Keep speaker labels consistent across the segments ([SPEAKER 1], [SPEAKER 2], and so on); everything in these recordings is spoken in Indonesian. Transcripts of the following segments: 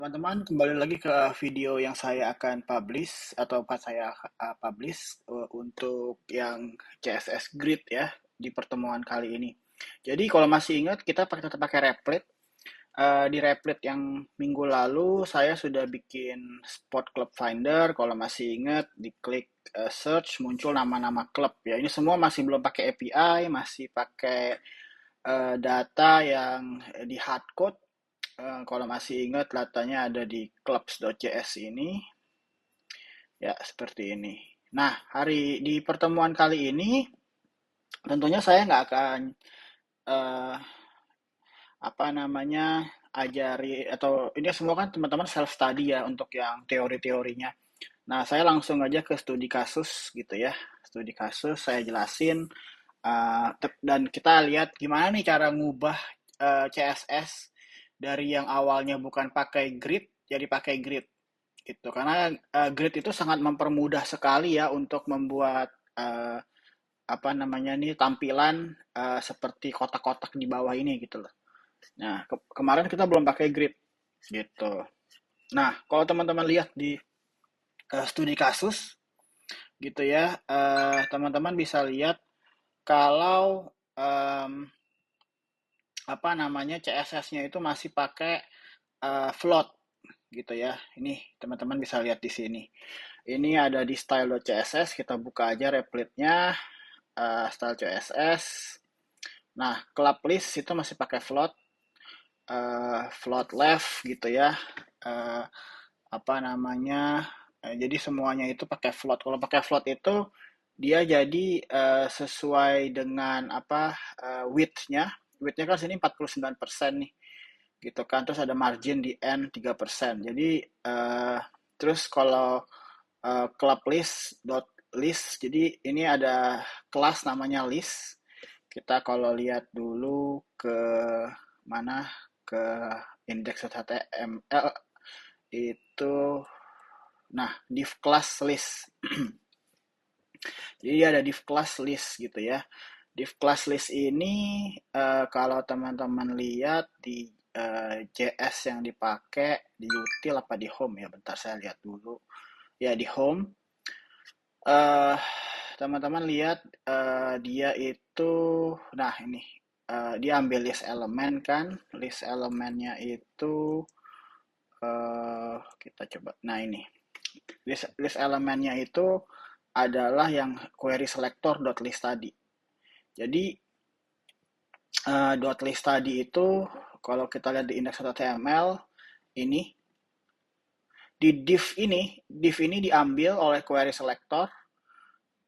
[SPEAKER 1] Teman-teman, kembali lagi ke video yang saya akan publish atau pas saya publish untuk yang CSS Grid ya di pertemuan kali ini. Jadi kalau masih ingat kita tetap pakai Replit. Di Replit yang minggu lalu saya sudah bikin Spot Club Finder. Kalau masih ingat, diklik search muncul nama-nama klub ya. Ini semua masih belum pakai API, masih pakai data yang di hardcode. Kalau masih ingat datanya ada di clubs.js ini ya seperti ini. Nah, di pertemuan kali ini tentunya saya nggak akan eh, apa namanya ajari atau ini semua kan teman-teman self study ya untuk yang teori-teorinya. Nah, saya langsung aja ke studi kasus gitu ya. Studi kasus saya jelasin dan kita lihat gimana nih cara ngubah CSS dari yang awalnya bukan pakai grid jadi pakai grid gitu. Karena grid itu sangat mempermudah sekali ya untuk membuat apa namanya nih tampilan seperti kotak-kotak di bawah ini gitu loh. Nah, kemarin kita belum pakai grid gitu. Nah, kalau teman-teman lihat di studi kasus gitu ya, teman-teman bisa lihat kalau apa namanya CSS-nya itu masih pakai float gitu ya. Ini teman-teman bisa lihat di sini. Ini ada di style.css, kita buka aja replit-nya, style CSS. Nah, club list itu masih pakai float, float left gitu ya. Uh, apa namanya? Jadi semuanya itu pakai float. Kalau pakai float itu dia jadi sesuai dengan apa width-nya. Width-nya kan sini 49% nih gitu kan, terus ada margin di N 3%. Jadi terus kalau club list dot list, jadi ini ada kelas namanya list. Kita kalau lihat dulu ke mana, ke index.html itu, nah div class list. Jadi ada div class list gitu ya. Div class list ini kalau teman-teman lihat di JS yang dipakai di util apa di home ya, bentar saya lihat dulu ya. Di home eh teman-teman lihat dia itu, nah ini dia ambil list elemen kan, list elemennya itu kita coba, nah ini list elemennya itu adalah yang query selector dot list tadi. Jadi dot list tadi itu kalau kita lihat di index.html ini, di div ini diambil oleh query selector.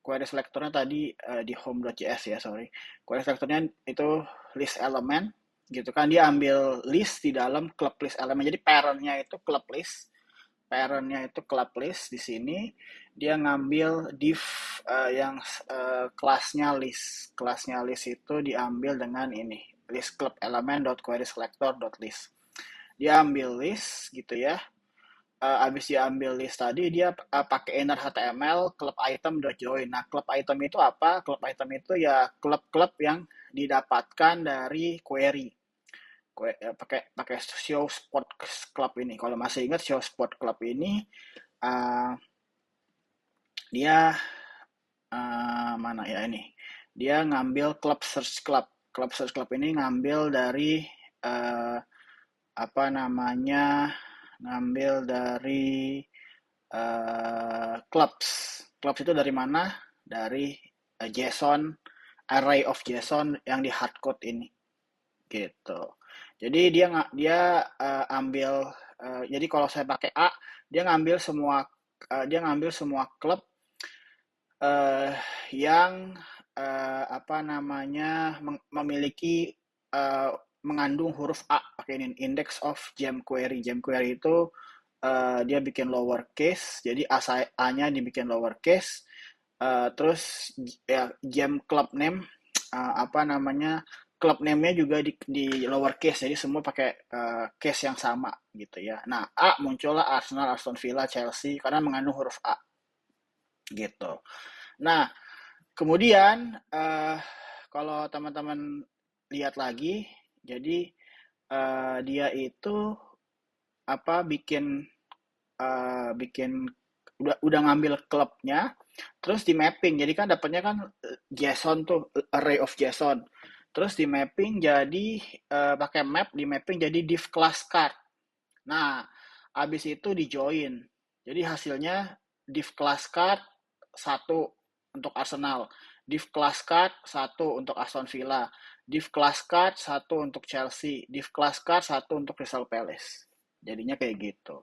[SPEAKER 1] Query selectornya tadi di home.js ya, sorry. Query selectornya itu list element gitu kan, dia ambil list di dalam club list element. Jadi parentnya itu club list, parentnya itu club list. Di sini dia ngambil div yang kelasnya list. Kelasnya list itu diambil dengan ini, list club element dot query selector dot list. Dia ambil list gitu ya. Abis diambil list tadi dia pakai inner HTML club item dot join. Nah, club item itu apa? Club item itu ya klub-klub yang didapatkan dari query. Pakai show spot club ini. Kalau masih ingat show spot club ini, uh, dia mana ya ini? Dia ngambil club search club. Club search club ini ngambil dari uh, apa namanya? Ngambil dari clubs. Clubs itu dari mana? Dari JSON, array of JSON yang di hardcode ini, gitu. Jadi dia ambil, jadi kalau saya pakai A, dia ngambil semua klub uh, yang apa namanya memiliki mengandung huruf A, pakai ini index of jQuery. jQuery itu dia bikin lowercase, jadi A-nya dibikin lowercase, terus ya gem club name, apa namanya, club name-nya juga di lowercase, jadi semua pakai case yang sama gitu ya. Nah, A muncullah Arsenal, Aston Villa, Chelsea karena mengandung huruf A gitu. Nah, kemudian kalau teman-teman lihat lagi, jadi dia itu bikin bikin udah ngambil klubnya, terus di mapping. Jadi kan dapatnya kan JSON tuh, array of JSON. Terus di mapping jadi pakai map, di mapping jadi div class card. Nah, habis itu di join. Jadi hasilnya div class card satu untuk Arsenal, div class card satu untuk Aston Villa, div class card satu untuk Chelsea, div class card satu untuk Crystal Palace. Jadinya kayak gitu.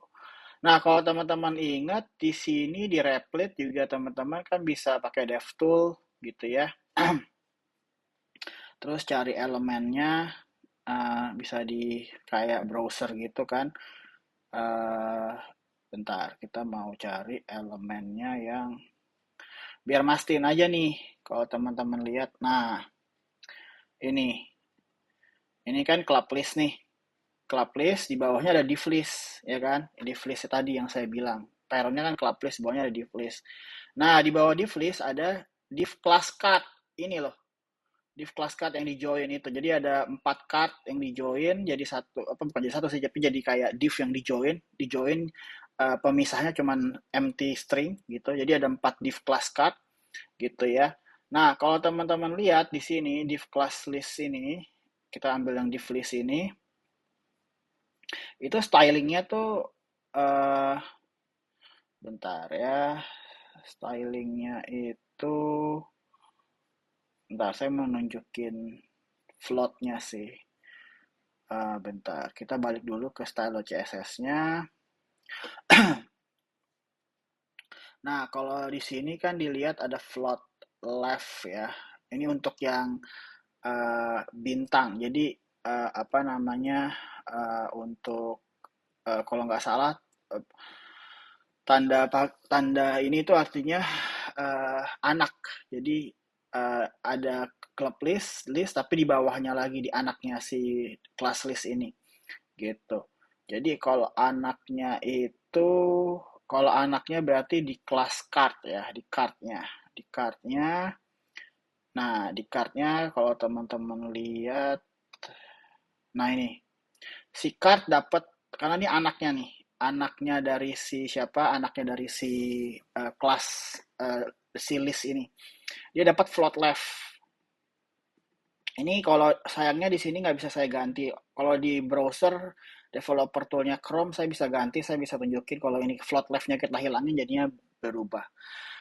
[SPEAKER 1] Nah, kalau teman-teman ingat di sini di Replit juga teman-teman kan bisa pakai DevTool gitu ya. Terus cari elemennya bisa di kayak browser gitu kan. Uh, Bentar, kita mau cari elemennya yang biar mastiin aja nih kalau teman-teman lihat. Nah, ini kan club list nih. Club list di bawahnya ada div list, ya kan? Div list tadi yang saya bilang. Pairnya kan club list, bawahnya ada div list. Nah, di bawah div list ada div class card. Ini loh, div class card yang di join itu. Jadi ada 4 card yang di join jadi satu, apa bukan jadi satu sih, tapi jadi kayak div yang di join pemisahnya cuman empty string gitu. Jadi ada 4 div class card gitu ya. Nah, kalau teman-teman lihat di sini div class list ini, kita ambil yang div list ini, itu stylingnya tuh eh bentar ya, stylingnya itu, bentar saya mau nunjukin floatnya sih. Bentar, kita balik dulu ke style CSS-nya. Nah, kalau di sini kan dilihat ada float left ya. Ini untuk yang bintang. Jadi apa namanya, untuk kalau nggak salah, uh, tanda tanda ini tuh artinya anak. Jadi ada club list tapi di bawahnya lagi di anaknya si class list ini gitu. Jadi kalau anaknya berarti di class card ya, di cardnya, di cardnya. Nah, di cardnya kalau teman-teman lihat, nah ini si card dapat, karena ini anaknya nih, anaknya dari si siapa, anaknya dari si kelas si list ini, dia dapat float left. Ini kalau sayangnya di sini nggak bisa saya ganti. Kalau di browser developer toolnya Chrome saya bisa ganti, saya bisa tunjukin kalau ini float leftnya kita hilangin jadinya berubah.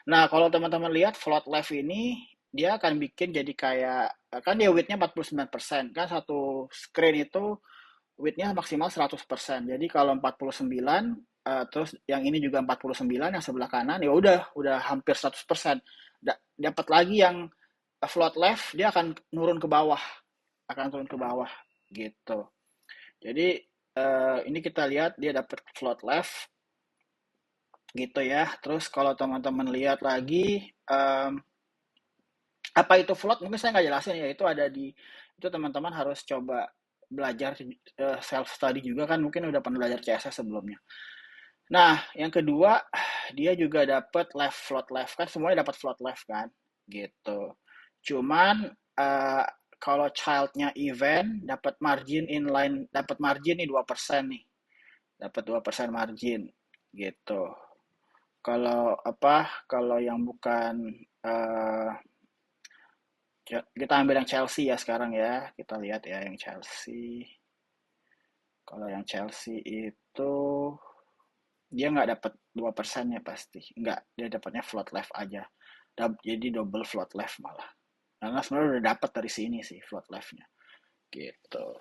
[SPEAKER 1] Nah, kalau teman-teman lihat float left ini dia akan bikin jadi kayak, kan dia width-nya 49%, kan satu screen itu width-nya maksimal 100%. Jadi kalau 49 terus yang ini juga 49 yang sebelah kanan, ya udah hampir 100%. Dapat lagi yang float left, dia akan turun ke bawah gitu. Jadi ini kita lihat dia dapat float left gitu ya. Terus kalau teman-teman lihat lagi apa itu float, mungkin saya nggak jelasin ya, itu teman-teman harus coba belajar self study juga kan, mungkin udah pernah belajar CSS sebelumnya. Nah, yang kedua dia juga dapat left float left, kan semuanya dapat float left kan gitu. Cuman kalau childnya event dapat margin inline, dapat margin nih 2% nih, dapat 2% margin gitu. Kalau yang bukan kita ambil yang Chelsea ya sekarang ya, kita lihat ya yang Chelsea. Kalau yang Chelsea itu dia nggak dapat 2% ya pasti, nggak, dia dapatnya float left aja, jadi double float left malah, karena sebenarnya udah dapat dari sini sih float leftnya gitu.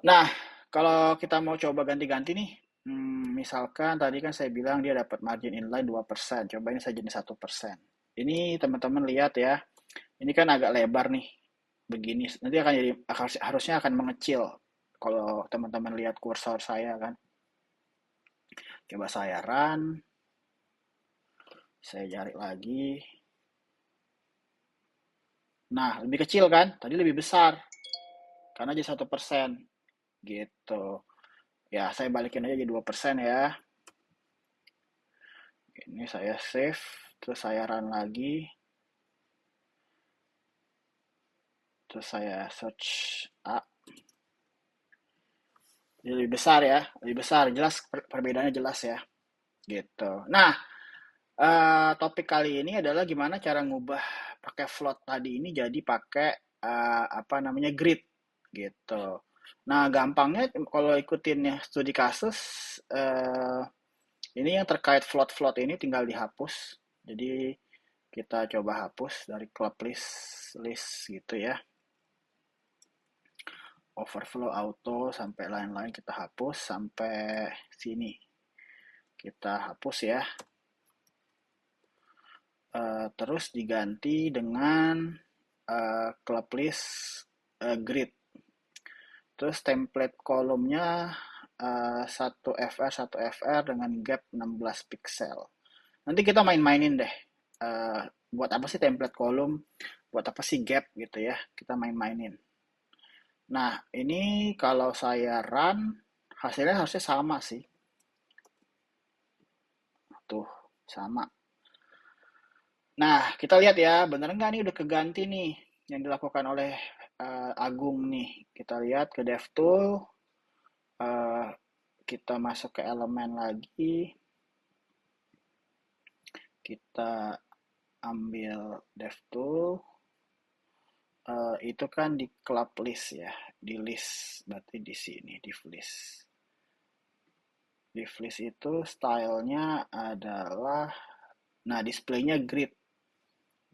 [SPEAKER 1] Nah, kalau kita mau coba ganti-ganti nih, misalkan tadi kan saya bilang dia dapat margin inline 2%, coba ini saya jadi 1%. Ini teman-teman lihat ya, ini kan agak lebar nih, begini. Nanti akan jadi, harusnya akan mengecil kalau teman-teman lihat kursor saya kan. Coba saya run, saya cari lagi. Nah, lebih kecil kan? Tadi lebih besar, karena jadi 1%. Gitu. Ya, saya balikin aja jadi 2% ya. Ini saya save, terus saya run lagi. Terus saya search A. lebih besar ya, lebih besar, jelas perbedaannya jelas ya, gitu. Nah, topik kali ini adalah gimana cara ngubah pakai float tadi ini jadi pakai apa namanya grid gitu. Nah, gampangnya kalau ikutin ya studi kasus eh, ini yang terkait float-float ini tinggal dihapus. Jadi kita coba hapus dari club list gitu ya. Overflow auto sampai lain-lain kita hapus sampai sini. Kita hapus ya. Terus diganti dengan club list grid. Terus template kolomnya 1 FR 1 FR dengan gap 16 pixel. Nanti kita main-mainin deh. Eh, buat apa sih template kolom? Buat apa sih gap gitu ya? Kita main-mainin. Nah, ini kalau saya run hasilnya harusnya sama sih. Tuh, sama. Nah, kita lihat ya, bener nggak nih udah keganti nih yang dilakukan oleh Agung nih. Kita lihat ke DevTool, eh, kita masuk ke elemen lagi, kita ambil DevTool, itu kan di club list ya, di list, berarti di sini, div list. Div list itu stylenya adalah, nah displaynya grid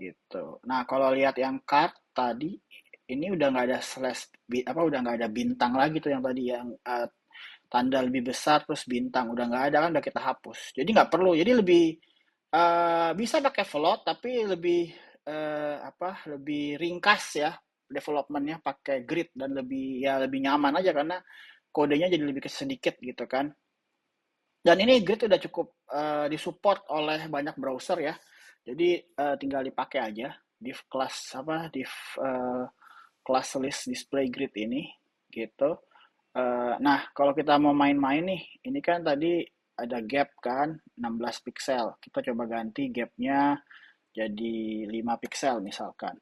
[SPEAKER 1] gitu. Nah kalau lihat yang card tadi, ini udah nggak ada slash, apa udah nggak ada bintang lagi tuh yang tadi yang tanda lebih besar terus bintang udah nggak ada kan udah kita hapus. Jadi nggak perlu. Jadi lebih bisa pakai float tapi lebih apa lebih ringkas ya developmentnya pakai grid dan lebih ya lebih nyaman aja karena kodenya jadi lebih sedikit gitu kan. Dan ini grid udah cukup disupport oleh banyak browser ya. Jadi tinggal dipakai aja div class apa div uh, class list display grid ini gitu. Nah, kalau kita mau main-main nih, ini kan tadi ada gap kan, 16 pixel. Kita coba ganti gapnya jadi 5 pixel misalkan.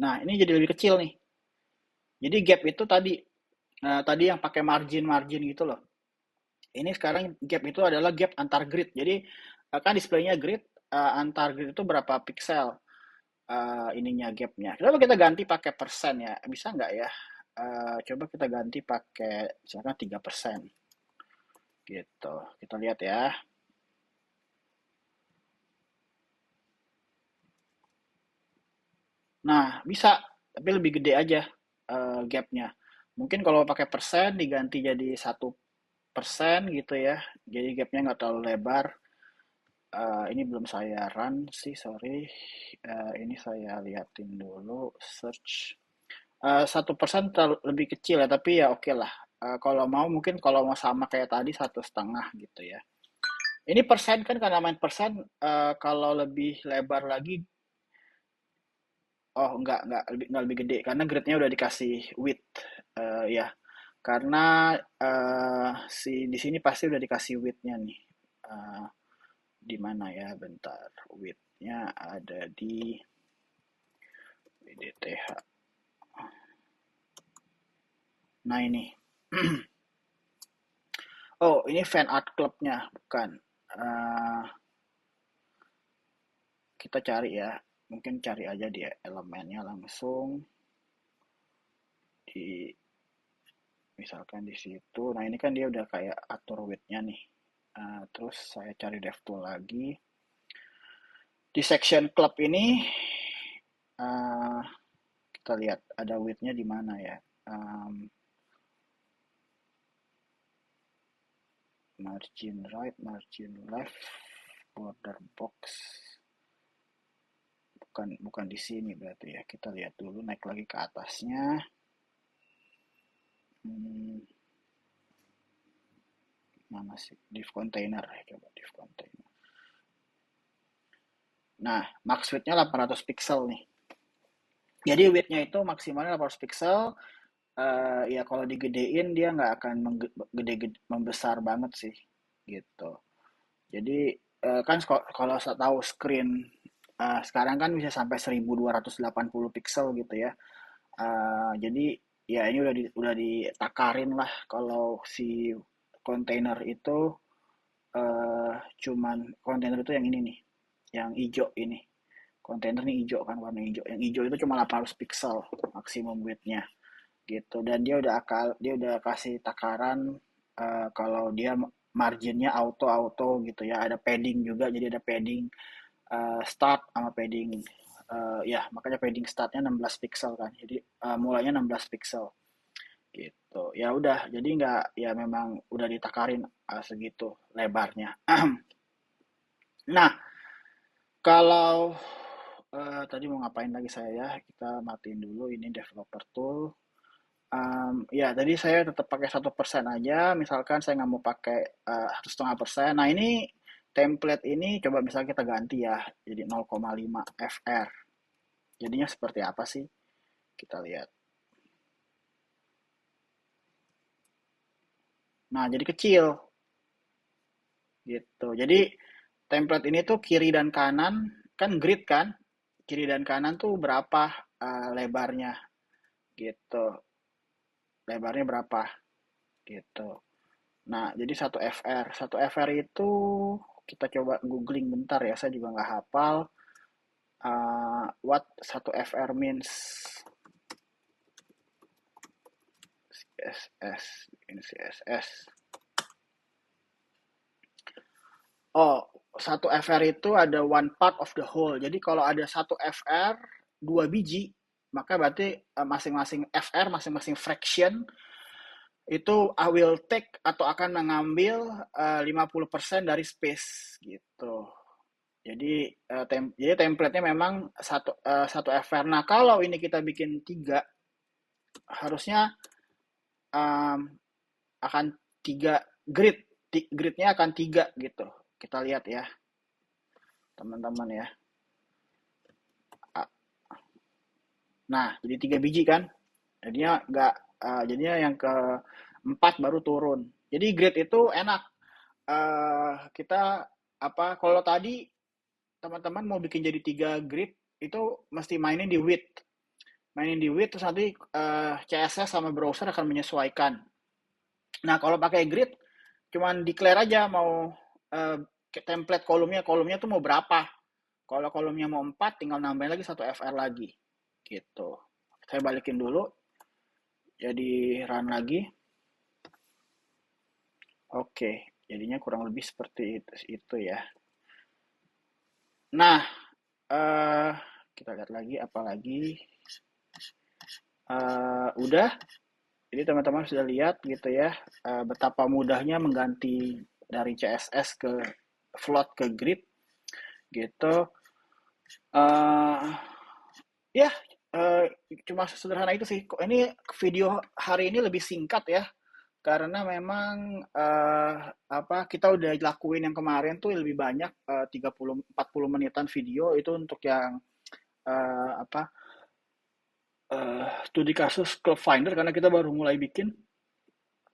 [SPEAKER 1] Nah, ini jadi lebih kecil nih. Jadi gap itu tadi, tadi yang pakai margin-margin gitu loh. Ini sekarang gap itu adalah gap antar grid. Jadi, kan displaynya grid, antar grid itu berapa pixel ininya gapnya. Coba kita ganti pakai persen ya, bisa nggak ya? Coba kita ganti pakai misalkan 3%. Gitu. Kita lihat ya. Nah, bisa, tapi lebih gede aja gapnya. Mungkin kalau pakai persen diganti jadi 1% gitu ya. Jadi gapnya nggak terlalu lebar. Ini belum saya run sih, sorry. Ini saya liatin dulu, search. 1% lebih kecil ya, tapi ya oke lah. Kalau mau mungkin kalau mau sama kayak tadi 1,5 gitu ya. Ini persen kan karena main persen, kalau lebih lebar lagi. Oh, enggak lebih gede karena gridnya udah dikasih width ya. Karena si di sini pasti udah dikasih width-nya nih. Eh, di mana ya? Bentar. Width-nya ada di WDTH. Nah, ini. Oh, ini fan art club-nya, bukan. Eh, kita cari ya. Mungkin cari aja di elemennya langsung di misalkan di situ. Nah, ini kan dia udah kayak atur width-nya nih. Terus saya cari DevTool lagi. Di section club ini uh, kita lihat ada width-nya di mana ya. Margin right, margin left, border box. Bukan di sini berarti ya. Kita lihat dulu naik lagi ke atasnya. Hmm, mana sih div container ya, coba div container. Nah, max width-nya 800 pixel nih. Jadi width-nya itu maksimalnya 800 pixel. Ya kalau digedein dia nggak akan gede membesar banget sih gitu. Jadi kan kalau saya tahu screen sekarang kan bisa sampai 1280 pixel gitu ya. Jadi ya ini udah ditakarin lah kalau si kontainer itu cuman kontainer itu yang ini nih, yang hijau ini. Kontainer nih hijau kan, warna hijau. Yang hijau itu cuma 800 pixel maksimum width-nya gitu. Dan dia udah kasih takaran kalau dia marginnya auto gitu ya. Ada padding juga, jadi ada padding start sama padding ya makanya padding startnya 16 pixel kan. Jadi mulainya 16 pixel gitu. Ya udah, jadi nggak ya memang udah ditakarin segitu lebarnya. Nah, kalau tadi mau ngapain lagi saya ya? Kita matiin dulu ini developer tool. Ya, tadi saya tetap pakai 1% aja. Misalkan saya nggak mau pakai 1,5%. Nah, ini template ini coba misalnya kita ganti ya, jadi 0,5 FR. Jadinya seperti apa sih? Kita lihat. Nah, jadi kecil gitu. Jadi template ini tuh kiri dan kanan kan grid kan? Kiri dan kanan tuh berapa lebarnya gitu. Lebarnya berapa gitu. Nah, jadi satu FR. Satu FR itu kita coba googling bentar ya, saya juga nggak hafal. What satu FR means? CSS, ini CSS. Oh, satu FR itu ada one part of the whole. Jadi kalau ada satu FR, dua biji, maka berarti masing-masing FR, masing-masing fraction itu I will take atau akan mengambil 50% dari space gitu. Jadi template-nya memang satu FR. Nah, kalau ini kita bikin 3, harusnya um, akan 3 grid. Gridnya akan 3 gitu. Kita lihat ya, teman-teman ya. Nah, jadi 3 biji kan? Jadinya yang keempat baru turun. Jadi grid itu enak. Kita kalau tadi teman-teman mau bikin jadi 3 grid itu mesti mainin di width. Mainin di width terus nanti CSS sama browser akan menyesuaikan. Nah, kalau pakai grid cuman declare aja mau template kolomnya tuh mau berapa. Kalau kolomnya mau 4 tinggal nambahin lagi satu FR lagi. Gitu. Saya balikin dulu. Jadi run lagi. Oke, jadinya kurang lebih seperti itu ya. Nah, kita lihat lagi apa lagi. Udah. Jadi teman-teman sudah lihat gitu ya betapa mudahnya mengganti dari CSS ke float ke grid gitu. Ya, cuma sesederhana itu sih. Ini video hari ini lebih singkat ya, karena memang kita udah lakuin yang kemarin tuh lebih banyak 30-40 menitan video itu untuk yang apa studi kasus Club Finder karena kita baru mulai bikin.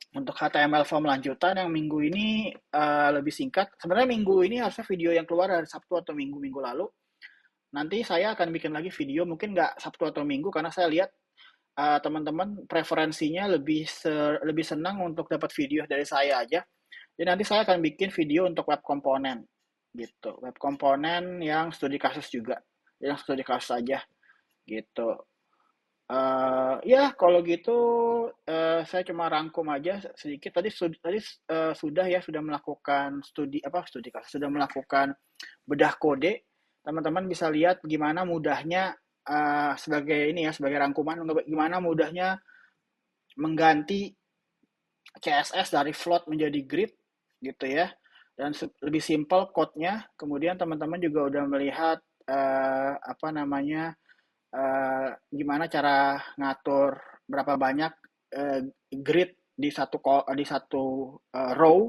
[SPEAKER 1] Untuk HTML form lanjutan yang minggu ini lebih singkat. Sebenarnya minggu ini harusnya video yang keluar hari Sabtu atau minggu lalu. Nanti saya akan bikin lagi video, mungkin nggak Sabtu atau Minggu, karena saya lihat teman-teman preferensinya lebih senang untuk dapat video dari saya aja. Jadi nanti saya akan bikin video untuk web komponen gitu. Web komponen yang studi kasus juga, yang studi kasus aja gitu. Ya kalau gitu saya cuma rangkum aja sedikit. Tadi sudah melakukan studi kasus, sudah melakukan bedah kode. Teman-teman bisa lihat gimana mudahnya sebagai rangkuman gimana mudahnya mengganti CSS dari float menjadi grid gitu ya. Dan lebih simple code-nya. Kemudian teman-teman juga udah melihat gimana cara ngatur berapa banyak grid di satu row,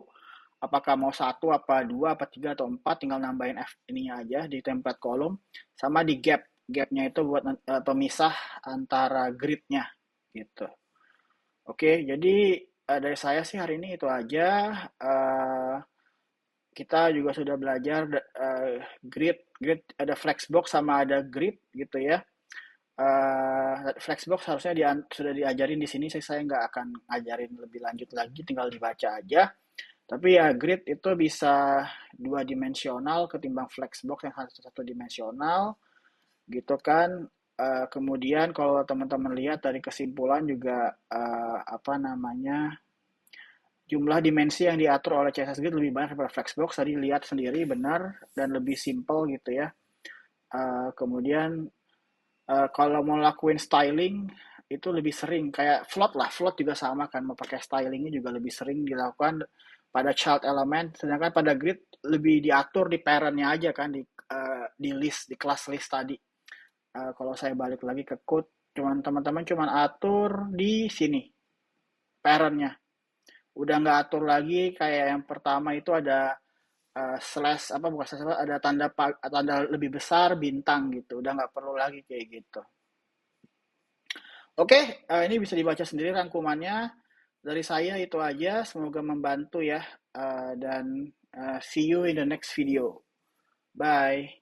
[SPEAKER 1] apakah mau satu apa dua apa tiga atau empat, tinggal nambahin ininya aja di template kolom, sama di gapnya itu buat pemisah antara gridnya gitu. Oke, jadi dari saya sih hari ini itu aja. kita juga sudah belajar grid ada flexbox sama ada grid gitu ya. Flexbox harusnya sudah diajarin di sini, saya nggak akan ngajarin lebih lanjut lagi, tinggal dibaca aja. Tapi ya grid itu bisa dua dimensional ketimbang flexbox yang satu dimensional gitu kan. Kemudian kalau teman-teman lihat dari kesimpulan juga apa namanya, jumlah dimensi yang diatur oleh CSS Grid lebih banyak daripada Flexbox. Tadi lihat sendiri benar dan lebih simple gitu ya. Kemudian kalau mau lakuin styling itu lebih sering kayak float lah, float juga sama kan, mau pakai stylingnya juga lebih sering dilakukan pada child element, sedangkan pada grid lebih diatur di parentnya aja kan, di list, di class list tadi. Kalau saya balik lagi ke code, teman-teman cuman atur di sini parentnya, udah nggak atur lagi kayak yang pertama itu ada slash apa, bukan slash apa, ada tanda lebih besar bintang gitu, udah nggak perlu lagi kayak gitu. Oke, ini bisa dibaca sendiri rangkumannya. Dari saya itu aja, semoga membantu ya. Dan see you in the next video. Bye.